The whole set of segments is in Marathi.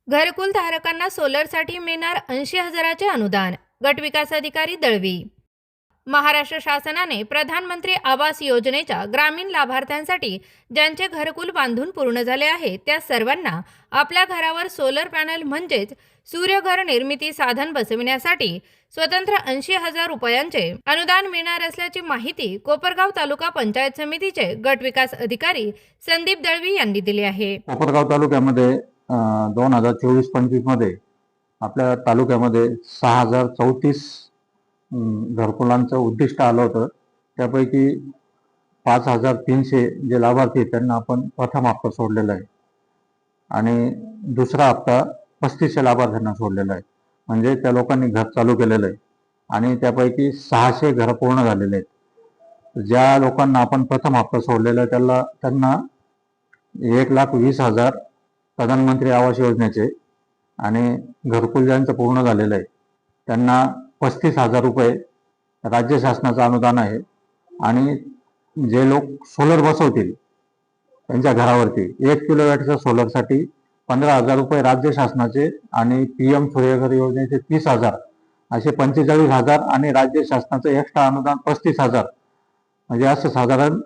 घरकुल धारकांना सोलरसाठी मिळणार 80,000चे अनुदान. गटविकास अधिकारी दळवी. महाराष्ट्र शासनाने प्रधानमंत्री आवास योजनेच्या ग्रामीण लाभार्थ्यांसाठी ज्यांचे घरकुल बांधून पूर्ण झाले आहे त्या सर्वांना आपल्या घरावर सोलर पॅनल म्हणजेच सूर्यघर निर्मिती साधन बसविण्यासाठी स्वतंत्र 80,000 रुपयांचे अनुदान मिळणार असल्याची माहिती कोपरगाव तालुका पंचायत समितीचे गटविकास अधिकारी संदीप दळवी यांनी दिली आहे. कोपरगाव तालुक्यामध्ये 2024-25 मध्ये आपल्या तालुक्यामध्ये 6,034 घरकुलांचं उद्दिष्ट आलं होतं. त्यापैकी 5,300 जे लाभार्थी आहेत त्यांना आपण प्रथम हप्ता सोडलेला आहे आणि दुसरा हप्ता 3500 लाभार्थ्यांना सोडलेला आहे. म्हणजे त्या लोकांनी घर चालू केलेलं आहे आणि त्यापैकी 600 घरं पूर्ण झालेले आहेत. ज्या लोकांना आपण प्रथम हप्ता सोडलेला आहे त्यांना 1,20,000 प्रधानमंत्री आवास योजनेचे आणि घरकुल ज्यांचं पूर्ण झालेलं आहे त्यांना 35,000 रुपये राज्य शासनाचं अनुदान आहे. आणि जे लोक सोलर बसवतील त्यांच्या घरावरती 1 किलोवॅटच्या सोलरसाठी 15,000 रुपये राज्य शासनाचे आणि PM सूर्यघर योजनेचे 30,000 असे 45,000 आणि राज्य शासनाचं एक्स्ट्रा अनुदान 35,000 म्हणजे असं साधारण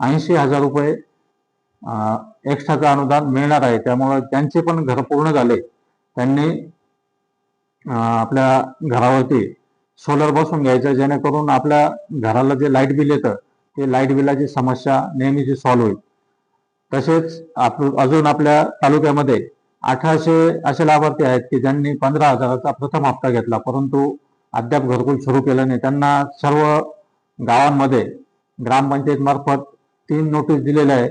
80,000 रुपये एक्स्ट्राचं अनुदान मिळणार आहे. त्यामुळे त्यांचे पण घर पूर्ण झाले त्यांनी आपल्या घरावरती सोलर बसवून घ्यायचं जेणेकरून आपल्या घराला जे लाईट बिल येतं ते लाईट बिलाची समस्या नेहमीची सॉल्व्ह होईल. तसेच अजून आपल्या तालुक्यामध्ये 1,800 असे लाभार्थी आहेत की ज्यांनी 15,000चा प्रथम हप्ता घेतला परंतु अद्याप घरकुल सुरू केलं नाही. त्यांना सर्व गावांमध्ये ग्रामपंचायत मार्फत 3 नोटीस दिलेल्या आहे.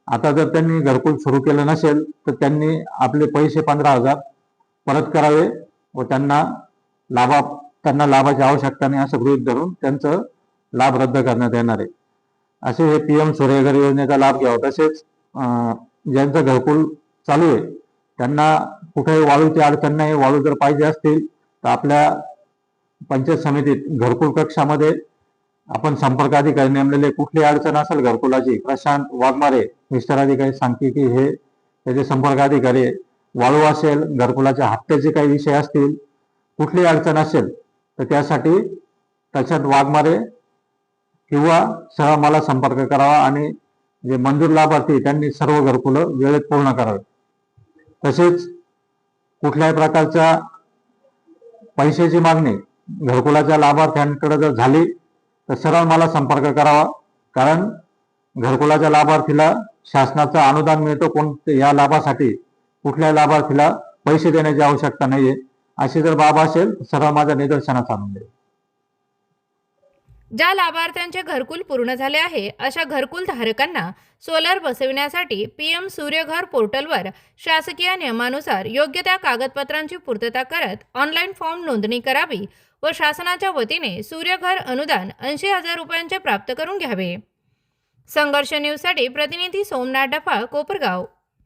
आता जर त्यांनी घरकुल सुरू केलं नसेल तर त्यांनी आपले पैसे 15,000 परत करावे व त्यांना लाभाची आवश्यकता नाही असं गृहीत धरून त्यांचं लाभ रद्द करण्यात येणार आहे. असे हे PM सूर्यघर योजनेचा लाभ घ्यावा. तसेच ज्यांचं घरकुल चालू आहे त्यांना कुठेही वाळूची अडचण नाही. वाळू जर पाहिजे असतील तर आपल्या पंचायत समितीत घरकुल कक्षामध्ये आपण संपर्क अधिकारी नेमलेले कुठली अडचण असेल घरकुलाची प्रशांत वाघमारे विस्तार अधिकारी सांख्यिकी हे त्याचे संपर्क अधिकारी. वाळू असेल घरकुलाच्या हप्त्याचे काही विषय असतील कुठली अडचण असेल तर त्यासाठी प्रशांत वाघमारे किंवा सरळ मला संपर्क करावा आणि जे मंजूर लाभार्थी त्यांनी सर्व घरकुलं वेळेत पूर्ण करावे. तसेच कुठल्याही प्रकारच्या पैशाची मागणी घरकुलाच्या लाभार्थ्यांकडे जर झाली तर सरळ मला संपर्क करावा. कारण घरकुलाच्या लाभार्थीला शासनाचं अनुदान मिळतं या लाभासाठी कुठल्याही लाभार्थीला पैसे देण्याची आवश्यकता नाहीये. अशी जर बाब असेल सरळ माझ्या निदर्शनास आणून दे. ज्या लाभार्थ्यांचे घरकुल पूर्ण झाले आहे अशा घरकुल धारकांना सोलर बसविण्यासाठी PM सूर्यघर पोर्टलवर शासकीय नियमानुसार योग्य त्या कागदपत्रांची पूर्तता करत ऑनलाईन फॉर्म नोंदणी करावी व शासनाच्या वतीने सूर्यघर अनुदान 80,000 रुपयांचे प्राप्त करून घ्यावे. संघर्ष न्यूजसाठी प्रतिनिधी सोमनाथ डफा, कोपरगाव.